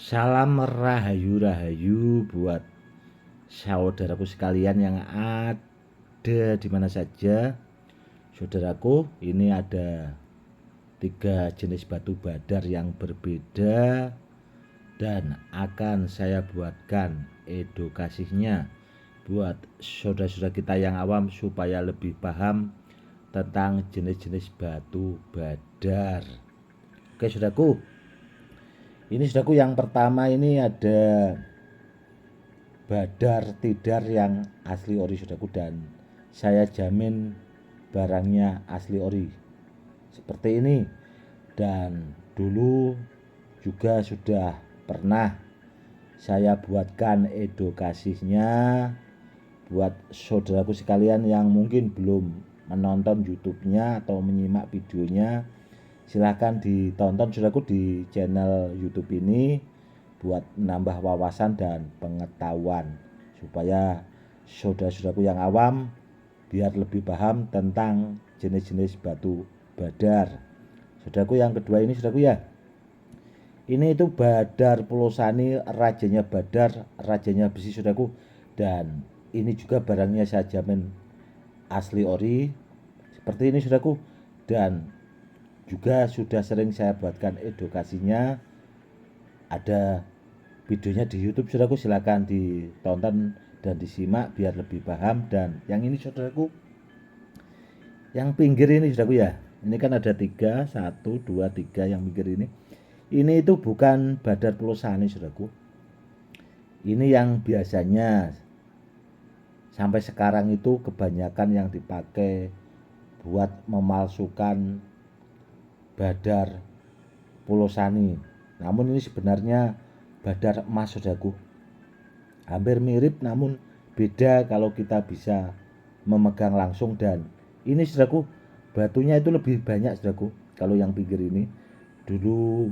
Salam rahayu-rahayu buat saudaraku sekalian yang ada di mana saja. Saudaraku, ini ada 3 jenis batu badar yang berbeda dan akan saya buatkan edukasinya buat saudara-saudara kita yang awam supaya lebih paham tentang jenis-jenis batu badar. Oke, saudaraku. Ini saudaraku, yang pertama ini ada badar tidar yang asli ori saudaraku, dan saya jamin barangnya asli ori seperti ini. Dan dulu juga sudah pernah saya buatkan edukasinya buat saudaraku sekalian yang mungkin belum menonton YouTube-nya atau menyimak videonya. Silahkan ditonton saudaraku di channel YouTube ini buat menambah wawasan dan pengetahuan supaya saudara-saudaraku yang awam biar lebih paham tentang jenis-jenis batu badar. Saudaraku, yang kedua ini saudaraku ya. Ini itu badar Pulosani, rajanya badar, rajanya besi saudaraku, dan ini juga barangnya saya jamin asli ori seperti ini saudaraku, dan juga sudah sering saya buatkan edukasinya. Ada videonya di YouTube saudaraku, silakan ditonton dan disimak biar lebih paham. Dan yang ini saudaraku, yang pinggir ini saudaraku ya, ini kan ada 3, 1, 2, 3 yang pinggir ini itu bukan badar Pulosani saudaraku. Ini yang biasanya sampai sekarang itu kebanyakan yang dipakai buat memalsukan badar Pulosani. Namun ini sebenarnya badar emas saudaraku. Hampir mirip namun beda kalau kita bisa memegang langsung. Dan ini saudaraku, batunya itu lebih banyak saudaraku. Kalau yang pinggir ini, dulu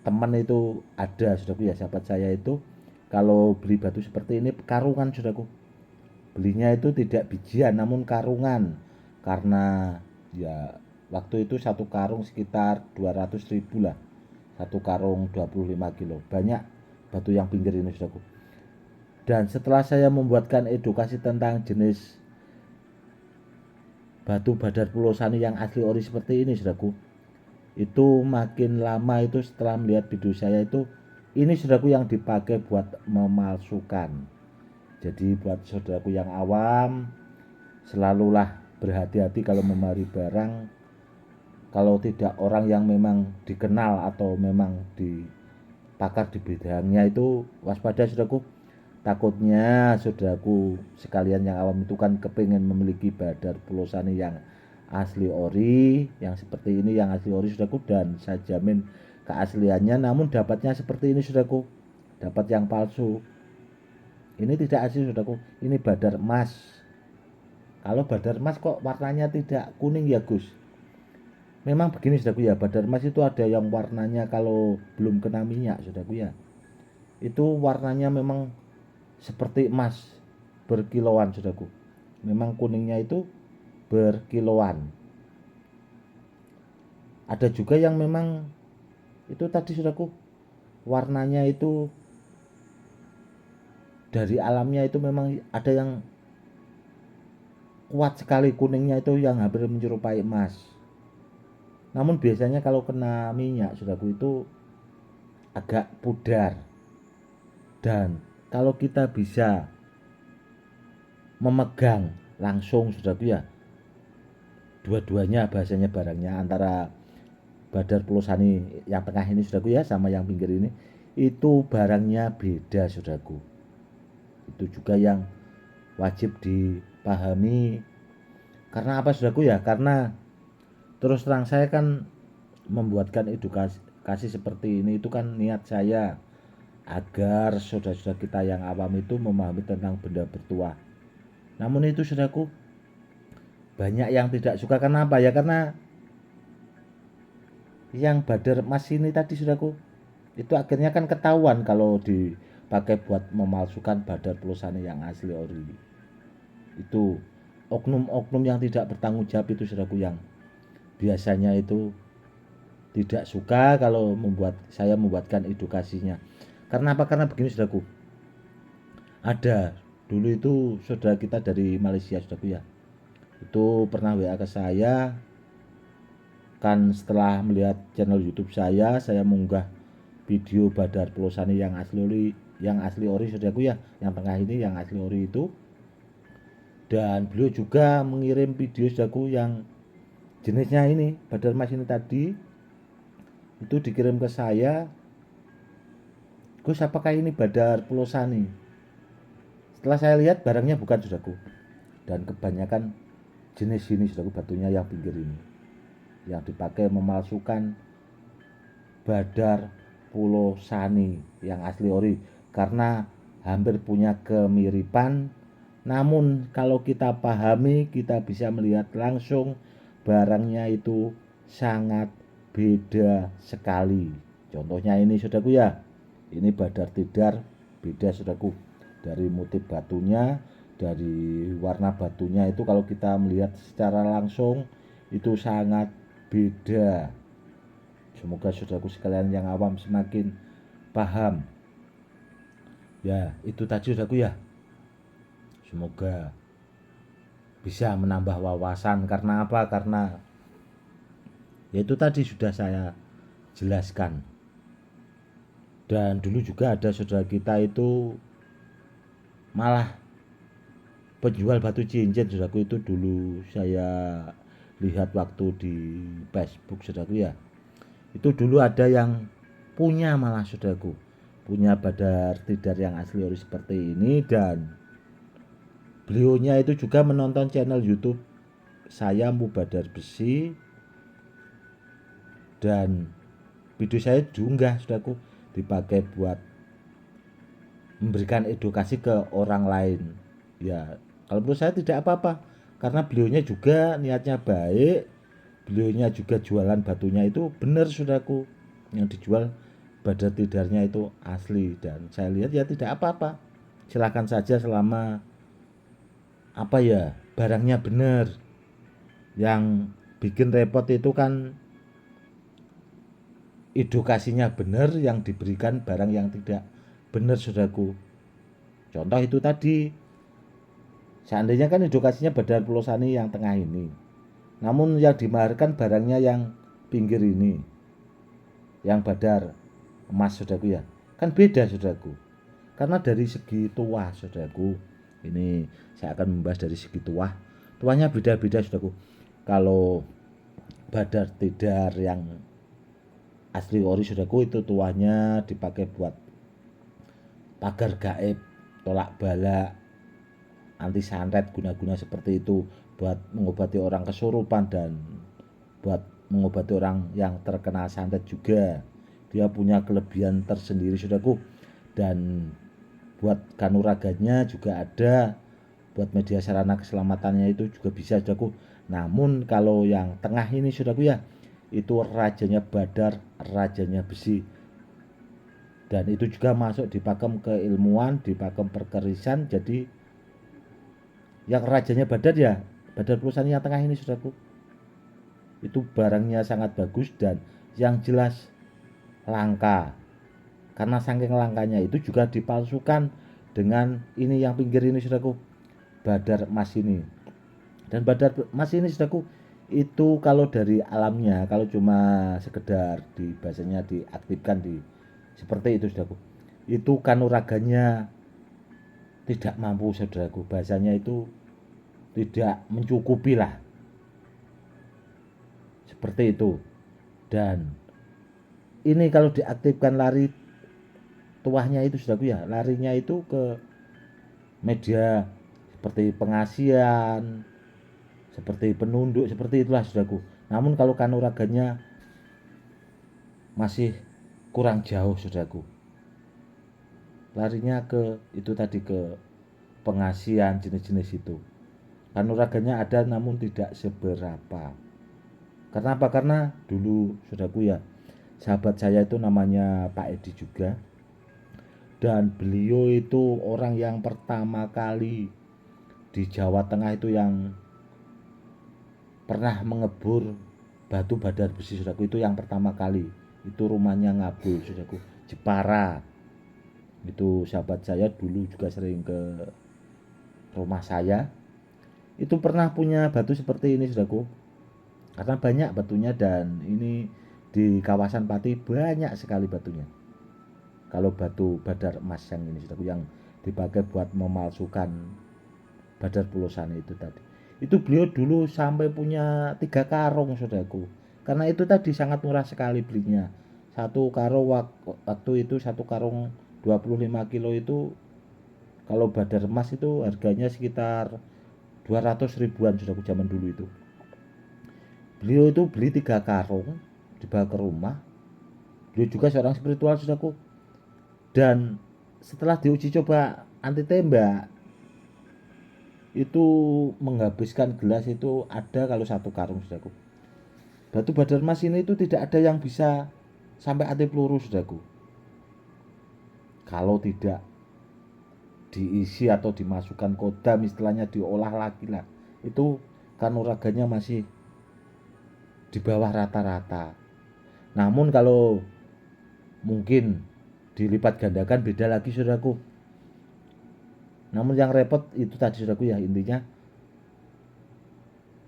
teman itu ada saudaraku ya, sahabat saya itu kalau beli batu seperti ini karungan saudaraku. Belinya itu tidak bijian namun karungan, karena ya waktu itu satu karung sekitar 200.000 lah, satu karung 25 kilo. Banyak batu yang pinggir ini saudaraku. Dan setelah saya membuatkan edukasi tentang jenis batu badar Pulosani yang asli ori seperti ini saudaraku, itu makin lama itu setelah melihat video saya itu, ini saudaraku yang dipakai buat memalsukan. Jadi buat saudaraku yang awam, selalulah berhati-hati kalau memari barang. Kalau tidak orang yang memang dikenal atau memang dipakar di bidangnya itu waspada saudaraku. Takutnya saudaraku sekalian yang awam itu kan kepingin memiliki badar Pulosani yang asli ori, yang seperti ini, yang asli ori saudaraku, dan saya jamin keasliannya, namun dapatnya seperti ini saudaraku, dapat yang palsu. Ini tidak asli saudaraku, ini badar emas. Kalau badar emas kok warnanya tidak kuning ya Gus? Memang begini saudaraku ya, badar emas itu ada yang warnanya kalau belum kena minyak saudaraku ya, itu warnanya memang seperti emas berkiloan saudaraku. Memang kuningnya itu berkiloan. Ada juga yang memang itu tadi saudaraku, warnanya itu dari alamnya itu memang ada yang kuat sekali kuningnya itu yang hampir menyerupai emas. Namun biasanya kalau kena minyak saudaraku itu agak pudar. Dan kalau kita bisa memegang langsung saudaraku ya, dua-duanya bahasanya barangnya, antara badar Pulosani yang tengah ini saudaraku ya sama yang pinggir ini, itu barangnya beda saudaraku. Itu juga yang wajib dipahami. Karena apa saudaraku ya? Karena terus terang saya kan membuatkan edukasi seperti ini itu kan niat saya agar saudara-saudara kita yang awam itu memahami tentang benda bertuah. Namun itu saudaraku, banyak yang tidak suka. Kenapa ya? Karena yang badar emas ini tadi saudaraku, itu akhirnya kan ketahuan kalau dipakai buat memalsukan badar Pulosani yang asli ori. Itu oknum-oknum yang tidak bertanggung jawab itu saudaraku, yang biasanya itu tidak suka kalau saya membuatkan edukasinya. Karena apa? Karena begini saudaraku, ada dulu itu saudara kita dari Malaysia saudaraku ya, itu pernah WA ke saya. Kan setelah melihat channel YouTube saya mengunggah video Badar Pelosani yang asli ori saudaraku ya, yang tengah ini yang asli ori itu. Dan beliau juga mengirim video saudaraku yang jenisnya ini Badar Mas ini tadi, itu dikirim ke saya. Gus, apakah ini Badar Pelosani? Setelah saya lihat barangnya bukan saudaraku, dan kebanyakan jenis ini saudaraku, batunya yang pinggir ini yang dipakai memalsukan Badar Pelosani yang asli ori, karena hampir punya kemiripan. Namun kalau kita pahami, kita bisa melihat langsung barangnya itu sangat beda sekali. Contohnya ini saudaraku ya, ini Badar Tidar, beda saudaraku, dari motif batunya, dari warna batunya itu kalau kita melihat secara langsung itu sangat beda. Semoga saudaraku sekalian yang awam semakin paham. Ya, itu tadi saudaraku ya. Semoga bisa menambah wawasan. Karena apa? Karena ya itu tadi sudah saya jelaskan. Dan dulu juga ada saudara kita itu malah penjual batu cincin saudaraku, itu dulu saya lihat waktu di Facebook saudaraku ya. Itu dulu ada yang punya malah saudaraku, punya Badar Tidar yang asli ori seperti ini, dan beliaunya itu juga menonton channel YouTube saya Mubadar Besi, dan video saya diunggah saudaraku, dipakai buat memberikan edukasi ke orang lain. Ya, kalau menurut saya tidak apa-apa, karena beliaunya juga niatnya baik, beliaunya juga jualan batunya itu benar saudaraku, yang dijual Badar Tidarnya itu asli, dan saya lihat ya tidak apa-apa, silakan saja selama apa ya, barangnya benar. Yang bikin repot itu kan edukasinya benar, yang diberikan barang yang tidak benar saudaraku. Contoh itu tadi, seandainya kan edukasinya Badar Pelosani yang tengah ini, namun yang dimaharkan barangnya yang pinggir ini, yang Badar emas saudaraku ya, kan beda saudaraku. Karena dari segi tuah saudaraku, ini saya akan membahas dari segi tuahnya beda-beda saudaraku. Kalau Badar Tidar yang asli ori saudaraku, itu tuahnya dipakai buat pagar gaib, tolak bala, anti santet, guna-guna seperti itu, buat mengobati orang kesurupan dan buat mengobati orang yang terkena santet juga. Dia punya kelebihan tersendiri saudaraku. Dan buat kanuraganya juga ada, buat media sarana keselamatannya itu juga bisa saudaraku. Namun kalau yang tengah ini saudaraku ya, itu rajanya Badar, rajanya besi, dan itu juga masuk di pakem keilmuan, di pakem perkerisan. Jadi yang rajanya Badar ya Badar Pelosani yang tengah ini saudaraku, itu barangnya sangat bagus dan yang jelas langka. Karena saking langkanya itu juga dipalsukan dengan ini yang pinggir ini saudaraku, Badar emas ini. Dan Badar emas ini saudaraku, itu kalau dari alamnya, kalau cuma sekedar di bahasanya diaktifkan di seperti itu saudaraku, itu kanuraganya tidak mampu saudaraku, bahasanya itu tidak mencukupi lah, seperti itu. Dan ini kalau diaktifkan lari tuahnya itu saudaraku ya, larinya itu ke media seperti pengasian, seperti penunduk, seperti itulah saudaraku. Namun kalau kanuraganya masih kurang jauh saudaraku, larinya ke itu tadi, ke pengasian jenis-jenis itu. Kanuraganya ada namun tidak seberapa. Karena apa? Karena dulu saudaraku ya, sahabat saya itu namanya Pak Edi juga, dan beliau itu orang yang pertama kali di Jawa Tengah itu yang pernah mengebur batu Badar Besi saudaraku, itu yang pertama kali. Itu rumahnya Ngabul saudaraku, Jepara. Itu sahabat saya dulu juga sering ke rumah saya, itu pernah punya batu seperti ini saudaraku, karena banyak batunya dan ini di kawasan Pati banyak sekali batunya. Kalau batu badar emas yang ini saudaraku, yang dipakai buat memalsukan badar pulosane itu tadi, itu beliau dulu sampai punya 3 karung saudaraku, karena itu tadi sangat murah sekali belinya. Satu karung waktu itu, satu karung 25 kilo itu kalau badar emas itu harganya sekitar 200 ribuan saudaraku zaman dulu itu. Beliau itu beli 3 karung, dibawa ke rumah. Beliau juga seorang spiritual saudaraku, dan setelah diuji coba anti tembak itu menghabiskan gelas itu ada kalau 1 karung saudaraku. Batu badar emas ini itu tidak ada yang bisa sampai anti peluru saudaraku, kalau tidak diisi atau dimasukkan kodam, istilahnya diolah lagi lah, itu kanuraganya masih di bawah rata-rata. Namun kalau mungkin dilipat gandakan beda lagi saudaraku. Namun yang repot itu tadi saudaraku ya, intinya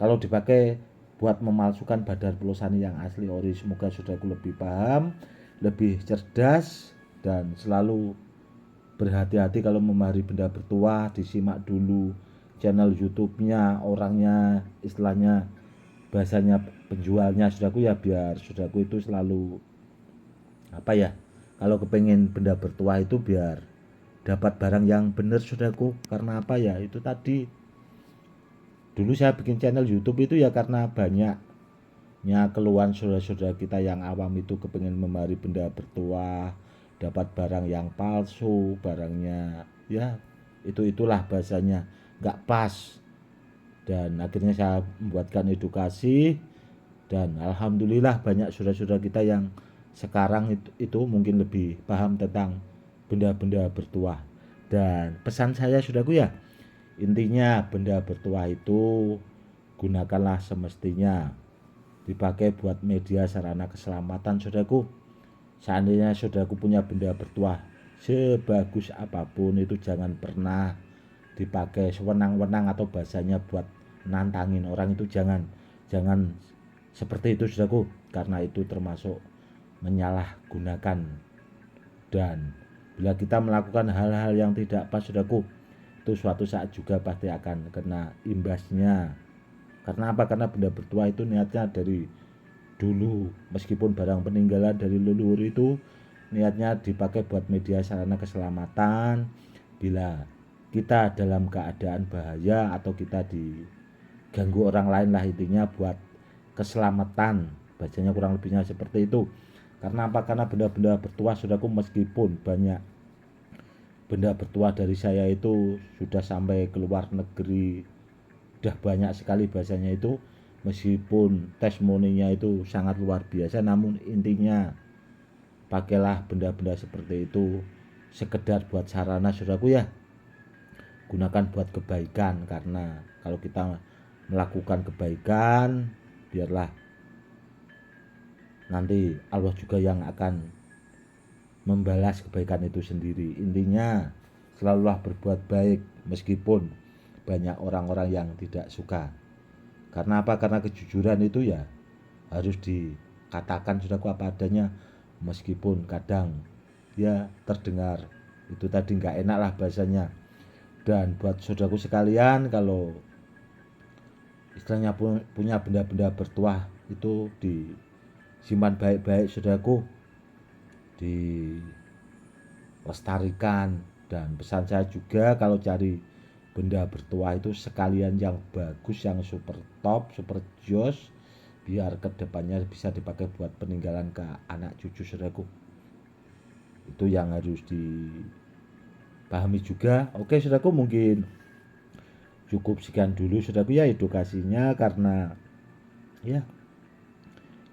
kalau dipakai buat memalsukan badar pulosani yang asli ori. Semoga saudaraku lebih paham, lebih cerdas, dan selalu berhati-hati kalau memahami benda bertuah. Disimak dulu channel YouTube-nya orangnya, istilahnya bahasanya penjualnya saudaraku ya, biar saudaraku itu selalu apa ya, kalau kepengen benda bertuah itu biar dapat barang yang benar saudaraku. Karena apa ya, itu tadi dulu saya bikin channel YouTube itu ya karena banyaknya keluhan saudara-saudara kita yang awam itu kepengen memari benda bertuah, dapat barang yang palsu, barangnya ya itulah bahasanya nggak pas. Dan akhirnya saya membuatkan edukasi, dan alhamdulillah banyak saudara-saudara kita yang sekarang itu mungkin lebih paham tentang benda-benda bertuah. Dan pesan saya saudaraku ya, intinya benda bertuah itu gunakanlah semestinya, dipakai buat media sarana keselamatan saudaraku. Seandainya saudaraku punya benda bertuah sebagus apapun, itu jangan pernah dipakai sewenang-wenang atau bahasanya buat nantangin orang, itu jangan jangan seperti itu saudaraku, karena itu termasuk menyalahgunakan. Dan bila kita melakukan hal-hal yang tidak pas saudaraku, itu suatu saat juga pasti akan kena imbasnya. Karena apa? Karena benda bertuah itu niatnya dari dulu, meskipun barang peninggalan dari leluhur itu niatnya dipakai buat media sarana keselamatan. Bila kita dalam keadaan bahaya atau kita diganggu orang lain lah, intinya buat keselamatan, bacanya kurang lebihnya seperti itu. Karena apa? Karena benda-benda bertuah saudaraku, meskipun banyak benda bertuah dari saya itu sudah sampai ke luar negeri, udah banyak sekali bahasanya itu, meskipun testimoninya itu sangat luar biasa, namun intinya pakailah benda-benda seperti itu sekedar buat sarana saudaraku ya, gunakan buat kebaikan. Karena kalau kita melakukan kebaikan, biarlah nanti Allah juga yang akan membalas kebaikan itu sendiri. Intinya selalulah berbuat baik meskipun banyak orang-orang yang tidak suka. Karena apa? Karena kejujuran itu ya harus dikatakan saudaraku apa adanya, meskipun kadang ya terdengar itu tadi nggak enak lah bahasanya. Dan buat saudaraku sekalian, kalau istilahnya punya benda-benda bertuah itu disimpan baik-baik saudaraku, dilestarikan. Dan pesan saya juga, kalau cari benda bertuah itu sekalian yang bagus, yang super top, super jos, biar kedepannya bisa dipakai buat peninggalan ke anak cucu saudaraku. Itu yang harus dipahami juga. Oke saudaraku, mungkin cukup sekian dulu saudaraku ya edukasinya, karena ya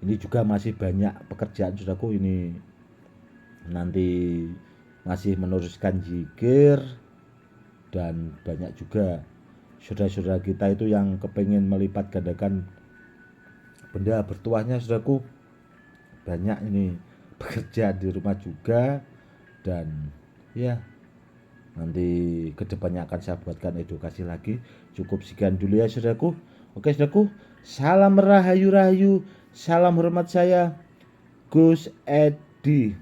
ini juga masih banyak pekerjaan saudaraku, ini nanti masih meneruskan zikir. Dan banyak juga saudara-saudara kita itu yang kepengen melipat gandakan benda bertuahnya saudaraku, banyak ini pekerjaan di rumah juga. Dan Ya, nanti kedepannya akan saya buatkan edukasi lagi. Cukup sekian dulu ya saudaraku. Oke saudaraku, salam rahayu rahayu, salam hormat saya Gus Edi.